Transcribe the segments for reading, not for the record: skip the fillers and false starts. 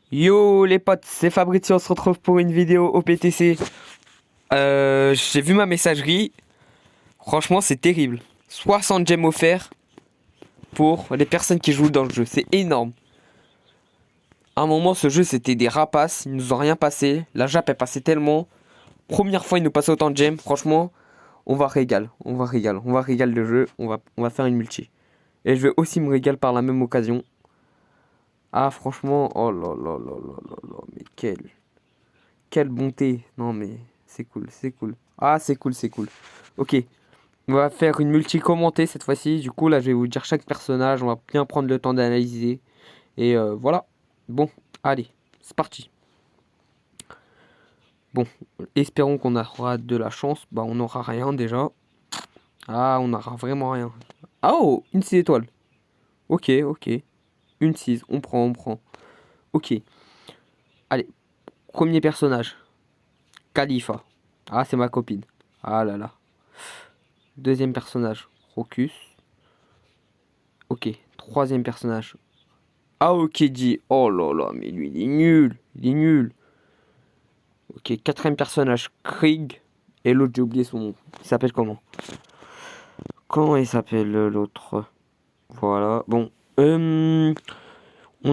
Yo les potes, c'est Fabrizio, on se retrouve pour une vidéo au PTC. J'ai vu ma messagerie, franchement c'est terrible. 60 gemmes offerts pour les personnes qui jouent dans le jeu, c'est énorme. À un moment ce jeu c'était des rapaces, ils nous ont rien passé, la Jap est passée tellement. Première fois ils nous passaient autant de gemmes, franchement on va régal, on va régal le jeu, on va faire une multi. Et je vais aussi me régaler par la même occasion. Ah franchement, oh là là là là là là, mais quelle bonté. Non mais c'est cool, c'est cool. Ah c'est cool, c'est cool. Ok, on va faire une multi commentée cette fois-ci. Du coup là je vais vous dire chaque personnage. On va bien prendre le temps d'analyser. Et voilà. Bon, allez, c'est parti. Bon, espérons qu'on aura de la chance. Bah on n'aura rien déjà. Ah on n'aura vraiment rien. Ah oh, une 6 étoiles. Ok, ok. Une 6, on prend, on prend. Ok. Allez, premier personnage. Khalifa. Ah c'est ma copine. Ah là là. Deuxième personnage, Rocus. Ok, troisième personnage, Aokiji. Oh là là, mais lui, il est nul. Il est nul. Ok, quatrième personnage, Krieg. Et l'autre, j'ai oublié son nom. Il s'appelle comment? Comment il s'appelle l'autre? Voilà, bon. On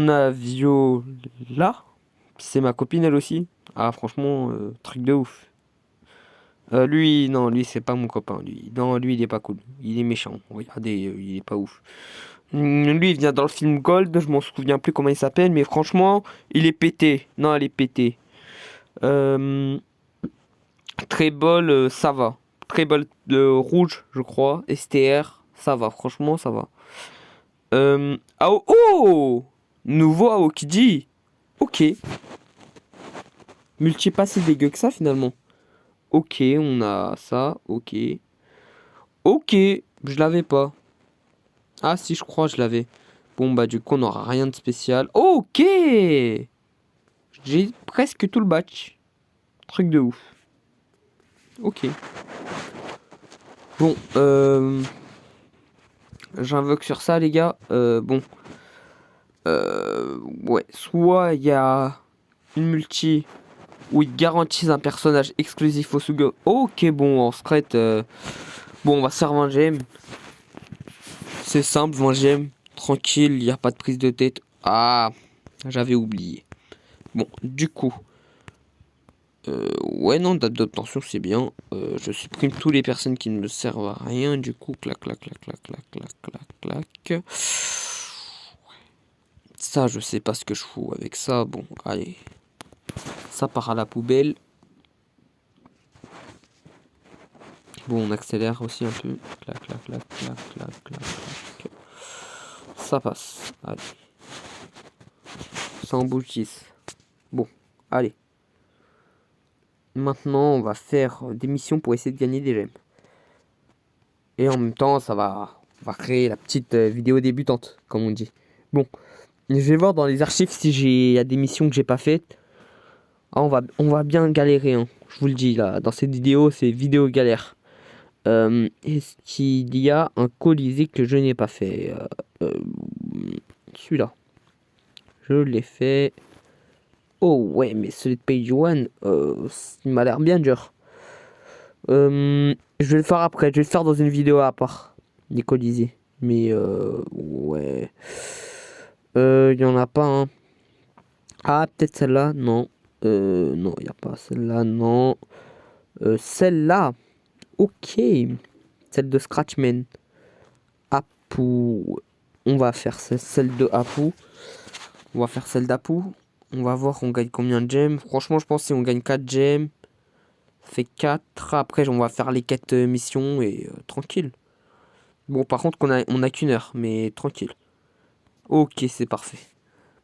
a Viola. C'est ma copine, elle aussi. Ah, franchement, truc de ouf. Lui, non, lui, c'est pas mon copain. Lui, non, lui, il est pas cool. Il est méchant. Regardez, il est pas ouf. Lui, il vient dans le film Gold, je m'en souviens plus comment il s'appelle, mais franchement, il est pété. Non, elle est pétée. Euh, Trébol, ça va. Trébol rouge, je crois. STR, ça va, franchement, ça va. Oh! Nouveau Aokiji. Ok. Multi pas si dégueu que ça, finalement. Ok, on a ça, ok. Ok, je l'avais pas. Ah si, je crois, je l'avais. Bon, bah du coup, on n'aura rien de spécial. Ok! J'ai presque tout le batch. Truc de ouf. Ok. Bon, j'invoque sur ça, les gars. Bon. Ouais. Soit il y a une multi où ils garantissent un personnage exclusif au Sugo. Ok, bon, en secret. Bon, on va se faire 20 gemmes. C'est simple, 20 gemmes. Tranquille, il n'y a pas de prise de tête. Ah, j'avais oublié. Bon, du coup. Ouais, non, date d'obtention, c'est bien. Je supprime toutes les personnes qui ne me servent à rien. Du coup, clac, clac, clac, clac, clac, clac, clac, clac. Ça, je sais pas ce que je fous avec ça. Bon, allez. Ça part à la poubelle. Bon, on accélère aussi un peu. Clac, clac, clac, clac, clac, clac, clac. Ça passe. Allez. Ça emboutisse. Bon, allez. Maintenant, on va faire des missions pour essayer de gagner des gemmes. Et en même temps, on va créer la petite vidéo débutante, comme on dit. Bon, je vais voir dans les archives si y a des missions que j'ai pas faites. Ah, on va bien galérer, hein. Je vous le dis là. Dans cette vidéo, c'est vidéo galère. Est-ce qu'il y a un colisée que je n'ai pas fait? Celui-là. Je l'ai fait. Oh ouais, mais celui de Page One, il m'a l'air bien dur. Je vais le faire après. Je vais le faire dans une vidéo à part. Les colisées. Mais ouais. Il y en a pas, hein. Ah, peut-être celle-là, non. Non, il n'y a pas celle-là, non. Celle-là, ok. Celle de Scratchman. Apu. On va faire celle de Apu. On va faire celle d'Apu. On va voir on gagne combien de gemmes. Franchement, je pense que si on gagne 4 gemmes, ça fait 4. Après, on va faire les quêtes missions et tranquille. Bon, par contre, on a qu'une heure, mais tranquille. Ok, c'est parfait.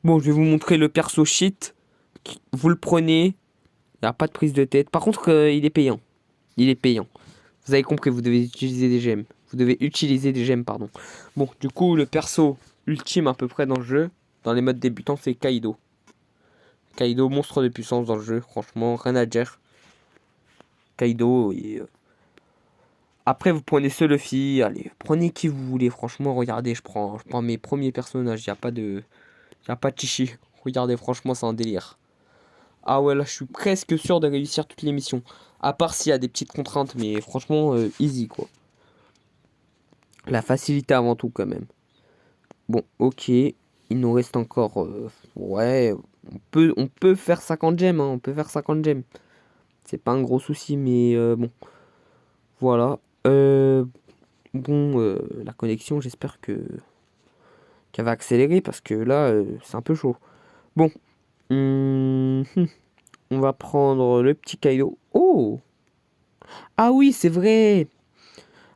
Bon, je vais vous montrer le perso cheat. Vous le prenez. Il n'y a pas de prise de tête. Par contre, il est payant. Il est payant. Vous avez compris, vous devez utiliser des gemmes. Vous devez utiliser des gemmes, pardon. Bon, du coup, le perso ultime à peu près dans le jeu, dans les modes débutants, c'est Kaido. Kaido, monstre de puissance dans le jeu. Franchement, rien à dire. Kaido, et... Après, vous prenez ce Luffy. Allez, prenez qui vous voulez. Franchement, regardez, je prends mes premiers personnages. Il n'y a pas de... Il n'y a pas de chichi. Regardez, franchement, c'est un délire. Ah ouais, là, je suis presque sûr de réussir toutes les missions. À part s'il y a des petites contraintes, mais franchement, easy, quoi. La facilité avant tout, quand même. Bon, ok. Il nous reste encore... ouais, on peut faire 50 gemmes, hein, on peut faire 50 gemmes. C'est pas un gros souci, mais bon. Voilà. Bon, la connexion, j'espère qu'elle va accélérer, parce que là, c'est un peu chaud. Bon. On va prendre le petit Kaido. Oh! Ah oui, c'est vrai!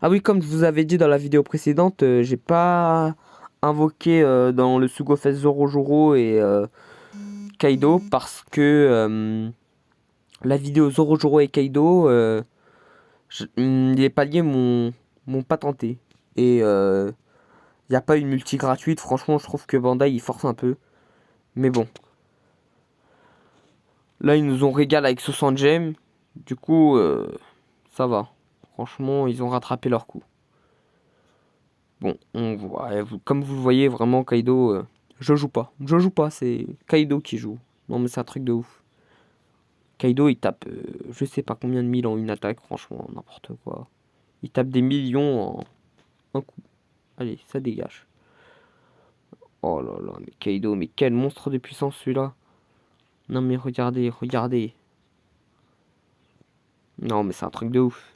Ah oui, comme je vous avais dit dans la vidéo précédente, j'ai pas invoqué dans le Sugofest Zorojuro et Kaido parce que la vidéo Zorojuro et Kaido, les paliers m'ont pas tenté. Et il n'y a pas une multi gratuite. Franchement, je trouve que Bandai il force un peu. Mais bon. Là, ils nous ont régalé avec 60 gemmes. Du coup, ça va. Franchement, ils ont rattrapé leur coup. Bon, on voit, comme vous le voyez, vraiment, Kaido, je joue pas. Je joue pas, c'est Kaido qui joue. Non, mais c'est un truc de ouf. Kaido, il tape, je sais pas combien de mille en une attaque, franchement, n'importe quoi. Il tape des millions en un coup. Allez, ça dégage. Oh là là, mais Kaido, mais quel monstre de puissance celui-là. Non, mais regardez, regardez. Non, mais c'est un truc de ouf.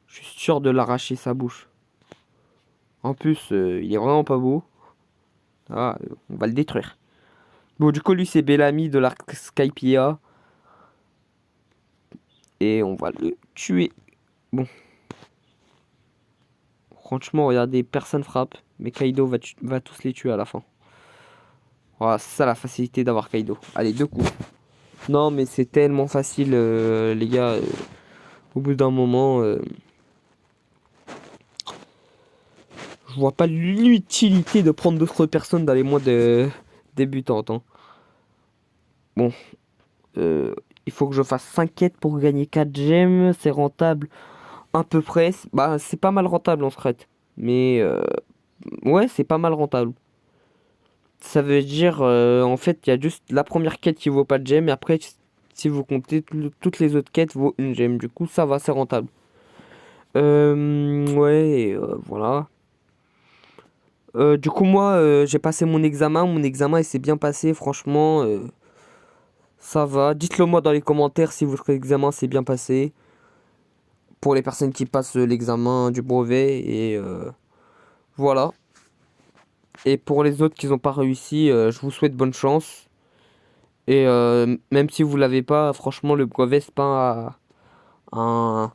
Je suis sûr de l'arracher sa bouche. En plus, il est vraiment pas beau. Ah, on va le détruire. Bon, du coup, lui, c'est Bellamy de l'arc Skypiea. Et on va le tuer. Bon. Franchement, regardez, personne frappe. Mais Kaido va tous les tuer à la fin. Voilà, c'est ça la facilité d'avoir Kaido. Allez, 2 coups. Non, mais c'est tellement facile, les gars. Au bout d'un moment, je vois pas l'utilité de prendre d'autres personnes dans les modes débutantes, hein. Bon. Il faut que je fasse 5 quêtes pour gagner 4 gemmes. C'est rentable à peu près. Bah, c'est pas mal rentable en secret. Mais ouais, c'est pas mal rentable. Ça veut dire, en fait, il y a juste la première quête qui vaut pas de gemme. Et après, si vous comptez, toutes les autres quêtes vaut une gemme. Du coup, ça va, c'est rentable. Ouais, et, voilà. Du coup, moi, j'ai passé mon examen. Mon examen, il s'est bien passé. Franchement, ça va. Dites-le moi dans les commentaires si votre examen s'est bien passé. Pour les personnes qui passent l'examen du brevet. Et voilà. Et pour les autres qui n'ont pas réussi, je vous souhaite bonne chance. Et même si vous l'avez pas, franchement, le brevet, c'est pas un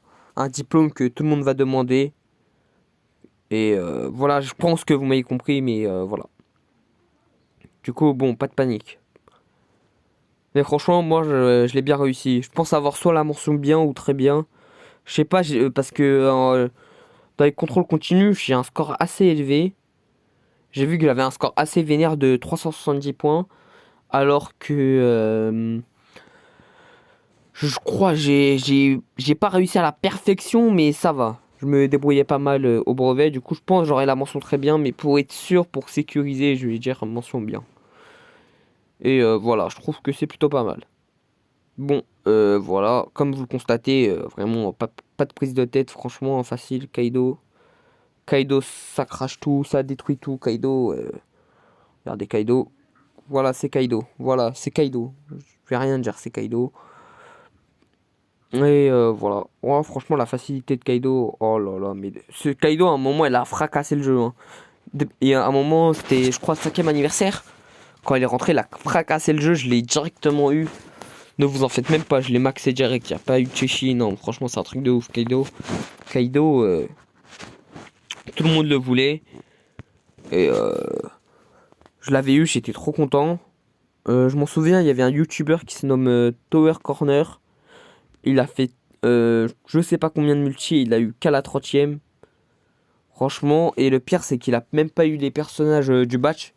diplôme que tout le monde va demander. Et voilà, je pense que vous m'avez compris, mais voilà. Du coup, bon, pas de panique. Mais franchement, moi, je l'ai bien réussi. Je pense avoir soit la mention bien ou très bien. Je sais pas, parce que dans les contrôles continus, j'ai un score assez élevé. J'ai vu que j'avais un score assez vénère de 370 points. Alors que je crois j'ai pas réussi à la perfection, mais ça va. Je me débrouillais pas mal au brevet. Du coup, je pense que j'aurai la mention très bien, mais pour être sûr, pour sécuriser, je vais dire mention bien. Et voilà, je trouve que c'est plutôt pas mal. Bon, voilà, comme vous le constatez, vraiment pas de prise de tête, franchement facile. Kaido, Kaido, ça crache tout, ça détruit tout. Kaido, regardez Kaido. Voilà, c'est Kaido. Voilà, c'est Kaido. Je vais rien dire, c'est Kaido. Et voilà. Ouais, franchement, la facilité de Kaido. Oh là là, mais ce Kaido, à un moment, elle a fracassé le jeu, hein. Et à un moment, c'était, je crois, 5e anniversaire. Quand elle est rentrée, elle a fracassé le jeu. Je l'ai directement eu. Ne vous en faites même pas, je l'ai maxé direct. Il n'y a pas eu de Cheshi. Non, franchement, c'est un truc de ouf. Kaido, Kaido, tout le monde le voulait. Et je l'avais eu, j'étais trop content. Je m'en souviens, il y avait un YouTuber qui se nomme Tower Corner. Il a fait je sais pas combien de multi, il a eu qu'à la 30e. Franchement, et le pire c'est qu'il a même pas eu les personnages du batch.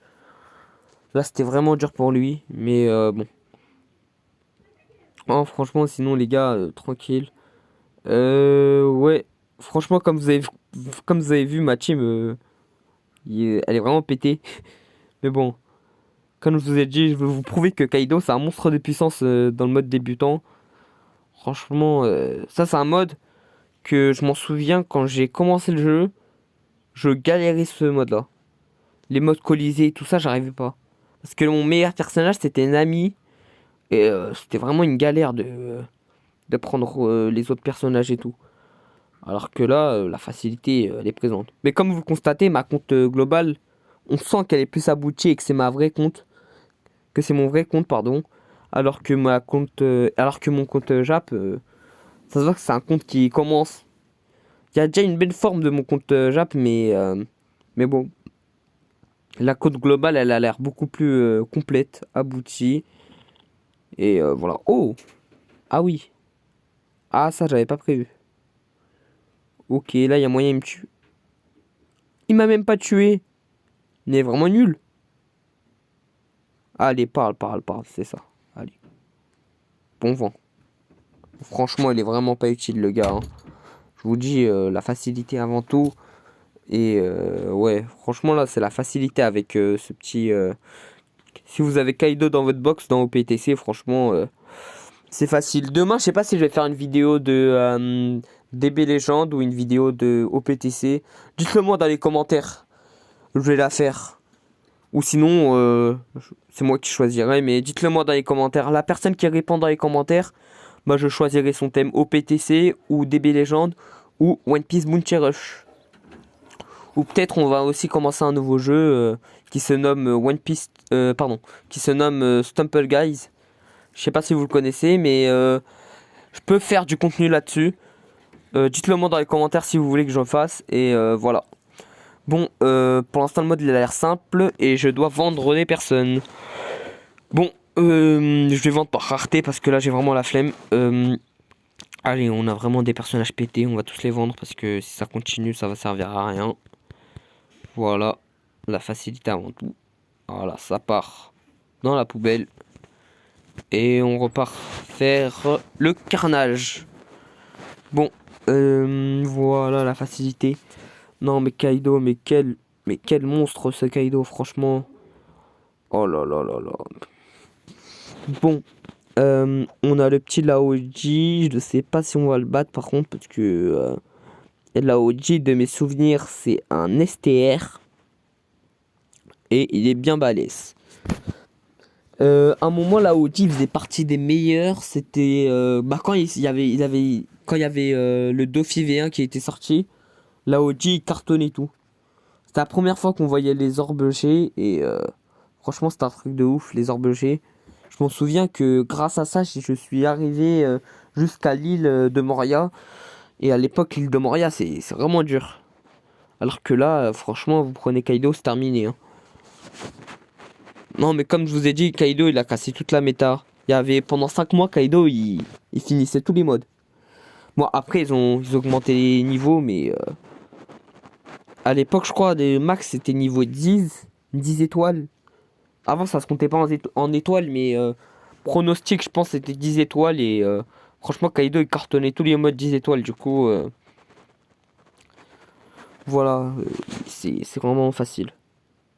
Là c'était vraiment dur pour lui, mais bon. Oh, franchement, sinon les gars, tranquille. Ouais, franchement comme vous avez vu ma team, elle est vraiment pétée. Mais bon, Comme je vous ai dit, je veux vous prouver que Kaido c'est un monstre de puissance dans le mode débutant. Franchement, ça c'est un mode que je m'en souviens quand j'ai commencé le jeu, je galérais ce mode-là. Les modes Colisée et tout ça, j'arrivais pas. Parce que mon meilleur personnage c'était Nami et c'était vraiment une galère de prendre les autres personnages et tout. Alors que là, la facilité, elle est présente. Mais comme vous le constatez, ma compte globale, on sent qu'elle est plus aboutie et que c'est ma vraie compte, que c'est mon vrai compte, pardon. Alors que mon compte Jap, ça se voit que c'est un compte qui commence. Il y a déjà une belle forme de mon compte Jap, mais bon, la compte globale, elle a l'air beaucoup plus complète, aboutie. Et voilà. Oh! Ah oui. Ah, ça, j'avais pas prévu. Ok, là, il y a moyen, il me tue. Il m'a même pas tué. Il est vraiment nul. Allez, parle, c'est ça. Allez. Bon vent. Franchement, il est vraiment pas utile, le gars, hein. Je vous dis, la facilité avant tout. Et ouais, franchement, là, c'est la facilité avec ce petit... Si vous avez Kaido dans votre box, dans OPTC, franchement, c'est facile. Demain, je sais pas si je vais faire une vidéo de DB Legend ou une vidéo de OPTC. Dites-le moi dans les commentaires. Je vais la faire. Ou sinon, c'est moi qui choisirai, mais dites-le moi dans les commentaires. La personne qui répond dans les commentaires, bah, je choisirai son thème OPTC ou DB Legend ou One Piece Bounty Rush. Ou peut-être on va aussi commencer un nouveau jeu qui se nomme One Piece, pardon, qui se nomme Stumble Guys. Je sais pas si vous le connaissez, mais je peux faire du contenu là-dessus. Dites-le moi dans les commentaires si vous voulez que j'en fasse. Et voilà. Bon, pour l'instant le mode il a l'air simple et je dois vendre des personnes. Bon, je vais vendre par rareté parce que là j'ai vraiment la flemme. Allez, on a vraiment des personnages pétés, on va tous les vendre parce que si ça continue ça va servir à rien. Voilà, la facilité avant tout. Voilà, ça part dans la poubelle. Et on repart faire le carnage. Bon, voilà la facilité. Non mais Kaido, mais quel monstre ce Kaido, franchement. Oh là là là là. Bon, on a le petit Laoji. Je sais pas si on va le battre par contre, parce que Laoji, de mes souvenirs, c'est un STR. Et il est bien balèze. Un moment, Laoji faisait partie des meilleurs. C'était quand quand il y avait le Dofi V1 qui était sorti. Laoji il cartonnait tout. C'était la première fois qu'on voyait les orbes G et franchement c'était un truc de ouf, les orbes G. Je m'en souviens que grâce à ça je suis arrivé jusqu'à l'île de Moria. Et à l'époque l'île de Moria c'est vraiment dur. Alors que là franchement vous prenez Kaido c'est terminé, hein. Non mais comme je vous ai dit Kaido il a cassé toute la méta. Il y avait pendant 5 mois Kaido il finissait tous les modes. Bon après ils ont augmenté les niveaux mais... À l'époque, je crois, des max, c'était niveau 10 étoiles. Avant, ça se comptait pas en étoiles, mais pronostic, je pense, c'était 10 étoiles. Et franchement, Kaido, il cartonnait tous les modes 10 étoiles. Du coup, voilà, c'est vraiment facile.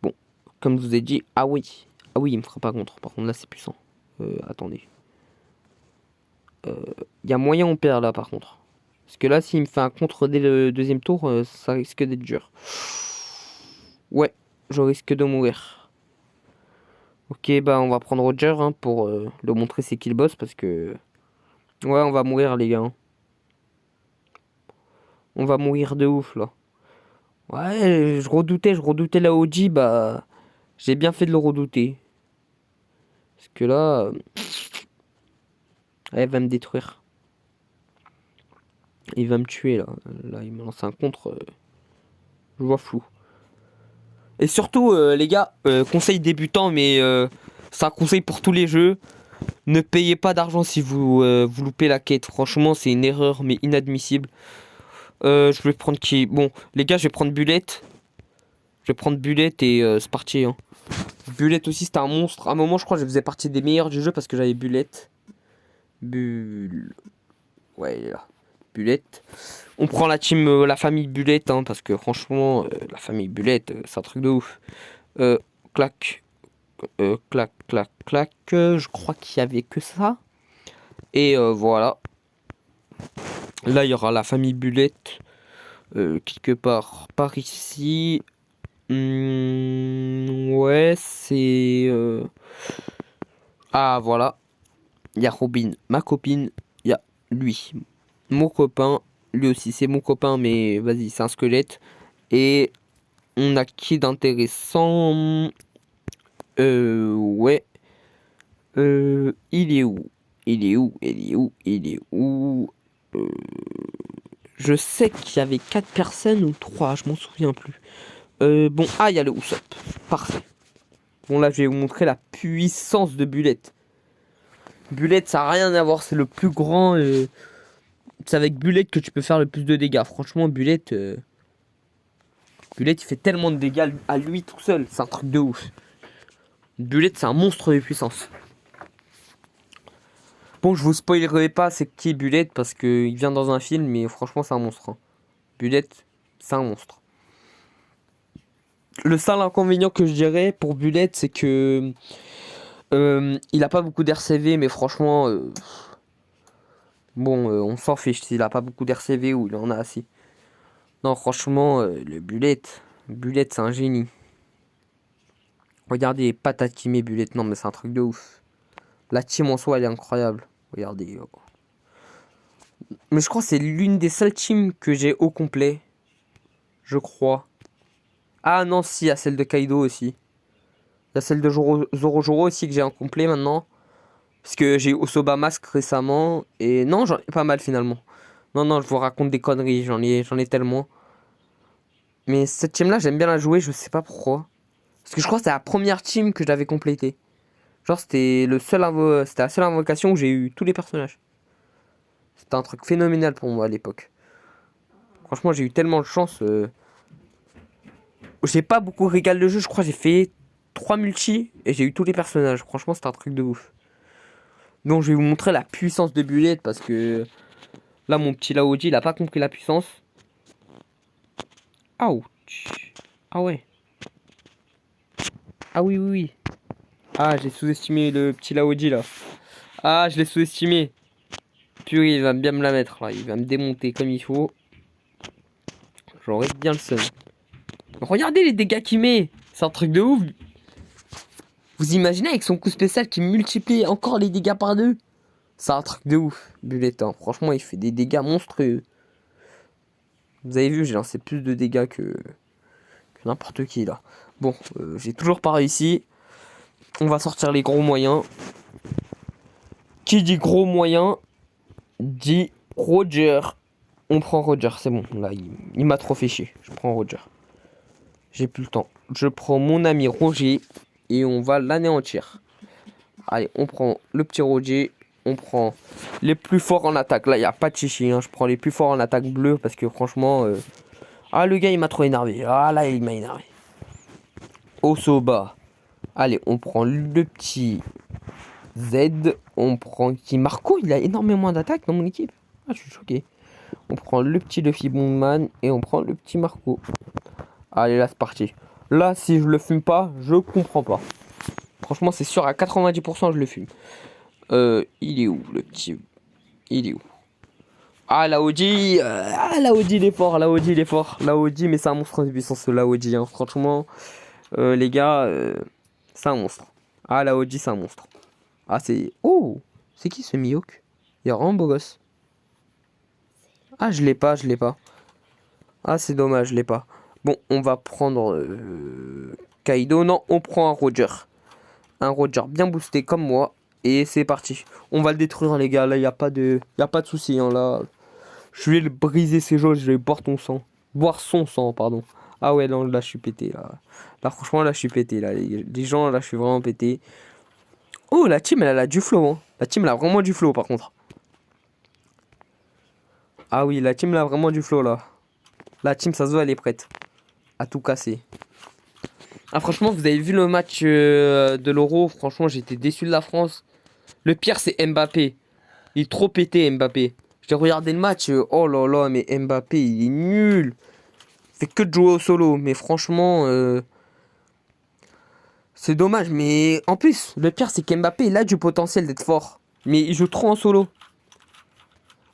Bon, comme je vous ai dit, ah oui, il me fera pas contre. Par contre, là, c'est puissant. Attendez. Il y a moyen on perd là, par contre. Parce que là, s'il me fait un contre dès le deuxième tour, ça risque d'être dur. Ouais, je risque de mourir. Ok, bah on va prendre Roger hein, pour le montrer c'est qui le boss parce que... Ouais, on va mourir les gars, hein. On va mourir de ouf là. Ouais, je redoutais la OG, bah... J'ai bien fait de le redouter. Parce que là... elle va me détruire. Il va me tuer là. Là, il me lance un contre. Je vois flou. Et surtout, les gars, conseil débutant, mais c'est un conseil pour tous les jeux. Ne payez pas d'argent si vous loupez la quête. Franchement, c'est une erreur, mais inadmissible. Je vais prendre qui? Bon, les gars, je vais prendre Bullet. Je vais prendre Bullet et c'est parti, hein. Bullet aussi, c'était un monstre. À un moment, je crois que je faisais partie des meilleurs du jeu parce que j'avais Bullet. Ouais, il est là. Bullet. On prend la team, la famille Bullet, hein, parce que franchement, la famille Bullet, c'est un truc de ouf. Clac. clac, clac, clac. Je crois qu'il y avait que ça. Et voilà. Là, il y aura la famille Bulette. Quelque part par ici. Ouais, c'est... Ah, voilà. Il y a Robin, ma copine. Il y a lui, mon copain. Lui aussi, c'est mon copain, mais vas-y, c'est un squelette. Et on a qui d'intéressant? Ouais. Il est où? Il est où? Il est où? Il est où? Euh, je sais qu'il y avait 4 personnes ou 3, je m'en souviens plus. Bon, ah, il y a le Usopp. Parfait. Bon, là, je vais vous montrer la puissance de Bulette. Bulette, ça n'a rien à voir, c'est le plus grand. C'est avec Bulette que tu peux faire le plus de dégâts. Franchement, Bulette, Bulette, il fait tellement de dégâts à lui tout seul. C'est un truc de ouf. Bulette, c'est un monstre de puissance. Bon, je vous spoilerai pas c'est qui Bulette parce qu'il vient dans un film, mais franchement, c'est un monstre. Hein. Bulette, c'est un monstre. Le seul inconvénient que je dirais pour Bulette, c'est que il a pas beaucoup d'RCV, mais franchement, bon, on s'en fiche s'il a pas beaucoup d'RCV ou il en a assez. Non, franchement, le Bulette, Bulette, c'est un génie. Regardez les patates qu'il met Bulette, non mais c'est un truc de ouf. La team en soi, elle est incroyable. Regardez. Mais je crois que c'est l'une des seules teams que j'ai au complet. Je crois. Ah non, si, il y a celle de Kaido aussi. Il y a celle de Zoro aussi que j'ai en complet maintenant. Parce que j'ai eu Osoba Mask récemment. Et non, j'en ai pas mal finalement. Non, non, je vous raconte des conneries. J'en ai tellement. Mais cette team là, j'aime bien la jouer. Je sais pas pourquoi. Parce que je crois que c'est la première team que j'avais complétée. Genre, c'était c'était la seule invocation où j'ai eu tous les personnages. C'était un truc phénoménal pour moi à l'époque. Franchement, j'ai eu tellement de chance. J'ai pas beaucoup régal le jeu. Je crois que j'ai fait 3 multi et j'ai eu tous les personnages. Franchement, c'était un truc de ouf. Donc, je vais vous montrer la puissance de Bulette parce que là, mon petit Laoji, il a pas compris la puissance. Ouch. Ah ouais. Ah oui, oui, oui. Ah, j'ai sous-estimé le petit Laoji là. Ah, je l'ai sous-estimé. Purée, il va bien me la mettre là. Il va me démonter comme il faut. J'aurais bien le seum. Regardez les dégâts qu'il met. C'est un truc de ouf. Vous imaginez avec son coup spécial qui multiplie encore les dégâts par deux. C'est un truc de ouf, Bulette. Hein. Franchement, il fait des dégâts monstrueux. Vous avez vu, j'ai lancé plus de dégâts que n'importe qui là. Bon, j'ai toujours pas réussi. On va sortir les gros moyens. Qui dit gros moyens dit Roger. On prend Roger, c'est bon. Là, il m'a trop fait chier. Je prends Roger. J'ai plus le temps. Je prends mon ami Roger et on va l'anéantir. Allez, on prend le petit Roger. On prend les plus forts en attaque. Là, il n'y a pas de chichi. Hein. Je prends les plus forts en attaque bleue parce que franchement... Ah, le gars, il m'a trop énervé. Ah, là, il m'a énervé. Osoba. Allez, on prend le petit Z. On prend qui Marco. Il a énormément d'attaques dans mon équipe. Ah, je suis choqué. On prend le petit Luffy Bondman et on prend le petit Marco. Allez, là, c'est parti. Là, si je le fume pas, je comprends pas. Franchement, c'est sûr, à 90%, je le fume. Il est où, le petit... Il est où? Ah, la Oji, la Oji, il est fort, la Oji, il est fort. La Oji, mais c'est un monstre de puissance, la Oji, hein. Franchement, les gars, c'est un monstre. Ah, la Oji, c'est un monstre. Ah, c'est... Oh, c'est qui ce Mihawk? Il est vraiment beau gosse. Ah, je l'ai pas, je l'ai pas. Ah, c'est dommage, je l'ai pas. Bon, on va prendre Kaido. Non, on prend un Roger. Un Roger bien boosté comme moi. Et c'est parti. On va le détruire, les gars. Là, il n'y a pas de souci. Hein, là, je vais le briser ses jauges. Je vais boire ton sang. Boire son sang, pardon. Ah ouais, non, là, je suis pété. Là franchement, là, je suis pété. Là, les gens, là, je suis vraiment pété. Oh, la team, elle a du flow. Hein. La team, elle a vraiment du flow, par contre. Ah oui, la team, elle a vraiment du flow, là. La team, ça se voit, elle est prête à tout casser. Ah, franchement, vous avez vu le match de l'Euro. Franchement, j'étais déçu de la France. Le pire, c'est Mbappé. Il est trop pété, Mbappé. J'ai regardé le match. Oh là là, mais Mbappé, il est nul. Il fait que de jouer au solo. Mais franchement, C'est dommage, mais en plus, le pire, c'est qu'Mbappé, il a du potentiel d'être fort. Mais il joue trop en solo.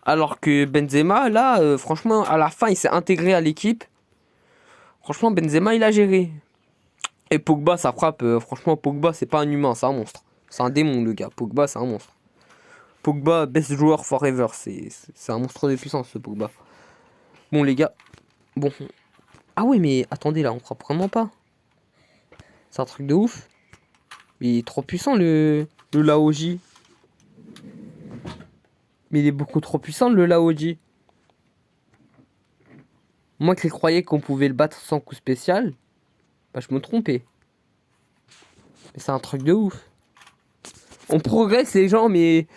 Alors que Benzema, là, franchement, à la fin, il s'est intégré à l'équipe. Franchement, Benzema, il a géré. Et Pogba, ça frappe. Franchement, Pogba, c'est pas un humain, c'est un monstre. C'est un démon, le gars. Pogba, c'est un monstre. Pogba, best joueur forever. C'est un monstre de puissance, ce Pogba. Bon, les gars. Bon. Ah ouais, mais attendez, là, on frappe vraiment pas. C'est un truc de ouf. Il est trop puissant, le Laoji. Mais il est beaucoup trop puissant, le Laoji. Moi qui croyais qu'on pouvait le battre sans coup spécial, bah je me trompais. Mais c'est un truc de ouf. On progresse les gens, mais...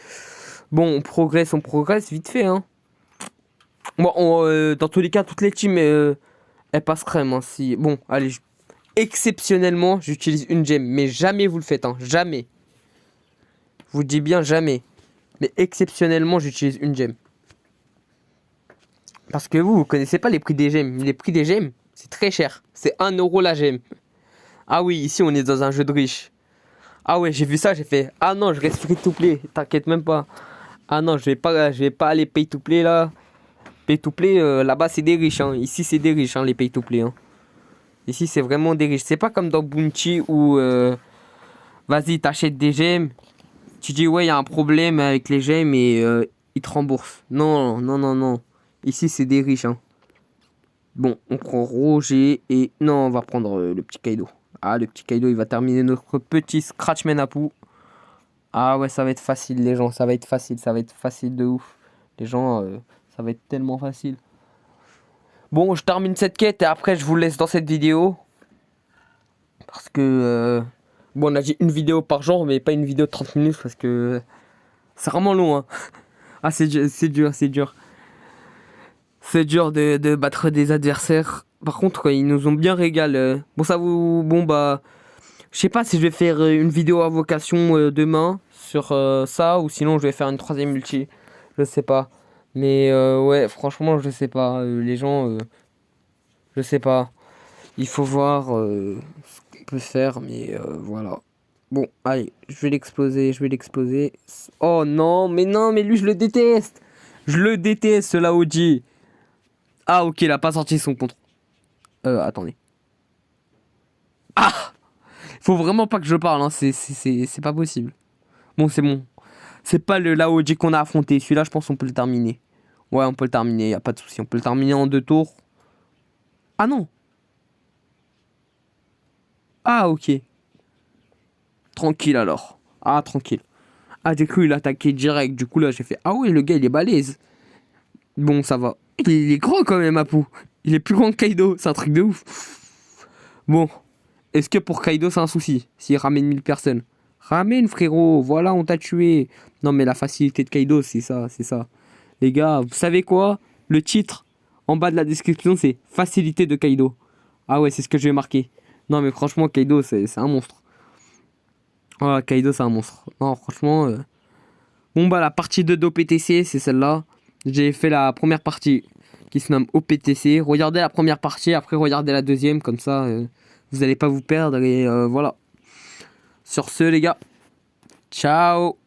Bon, on progresse vite fait, hein. Bon, dans tous les cas, toutes les teams, elles passent crème, hein, si... Bon, allez, exceptionnellement, j'utilise une gemme. Mais jamais vous le faites, hein, jamais. Je vous dis bien jamais. Mais exceptionnellement, j'utilise une gemme. Parce que vous connaissez pas les prix des gemmes. Les prix des gemmes, c'est très cher. C'est 1 euro la gemme. Ah oui, ici, on est dans un jeu de riche. Ah ouais, j'ai vu ça, j'ai fait... Ah non, je reste free to play, t'inquiète même pas. Ah non, je vais pas aller pay to play, là. Pay to play, là-bas, c'est des riches, hein. Ici, c'est des riches, hein, les pay to play, hein. Ici, c'est vraiment des riches. C'est pas comme dans Bounty où... vas-y, t'achètes des gemmes. Tu dis, ouais, il y a un problème avec les gemmes et ils te remboursent. Non, non, non, non. Ici, c'est des riches, hein. Bon, on prend Roger et... Non, on va prendre le petit Kaido. Ah, le petit Kaido, il va terminer notre petit Scratchman à pou. Ah ouais, ça va être facile, les gens. Ça va être facile de ouf. Les gens, ça va être tellement facile. Bon, je termine cette quête et après, je vous laisse dans cette vidéo. Parce que... bon, on a dit une vidéo par jour, mais pas une vidéo de 30 minutes parce que... C'est vraiment long, hein. Ah, c'est dur, c'est dur, c'est dur. C'est dur de battre des adversaires. Par contre, ils nous ont bien régalé. Bon, ça vous... Bon, bah... Je sais pas si je vais faire une vidéo à vocation demain sur ça. Ou sinon, je vais faire une troisième multi. Je sais pas. Mais ouais, franchement, je sais pas. Les gens... je sais pas. Il faut voir ce qu'on peut faire. Mais voilà. Bon, allez. Je vais l'exploser. Je vais l'exploser. Oh non, mais lui, je le déteste. Je le déteste, ce Laoji. Ah, ok, il a pas sorti son contrôle. Attendez. Ah! Faut vraiment pas que je parle, hein. C'est pas possible. Bon, c'est bon. C'est pas le Laoji qu'on a affronté. Celui-là, je pense qu'on peut le terminer. Ouais, on peut le terminer, y a pas de souci. On peut le terminer en 2 tours. Ah non! Ah, ok. Tranquille alors. Ah, tranquille. Ah, j'ai cru il attaquait direct. Du coup, là, j'ai fait... Ah ouais, le gars, il est balèze. Bon, ça va. Il est grand quand même, Apu. Il est plus grand que Kaido. C'est un truc de ouf. Bon. Est-ce que pour Kaido, c'est un souci s'il ramène 1000 personnes? Ramène, frérot. Voilà, on t'a tué. Non, mais la facilité de Kaido, c'est ça, c'est ça. Les gars, vous savez quoi? Le titre, en bas de la description, c'est facilité de Kaido. Ah ouais, c'est ce que je vais marquer. Non, mais franchement, Kaido, c'est un monstre. Ah, Kaido, c'est un monstre. Non, franchement... Bon, bah, la partie 2 d'OPTC, c'est celle-là. J'ai fait la première partie qui se nomme OPTC. Regardez la première partie, après regardez la deuxième, comme ça, vous n'allez pas vous perdre. Et voilà. Sur ce, les gars, ciao!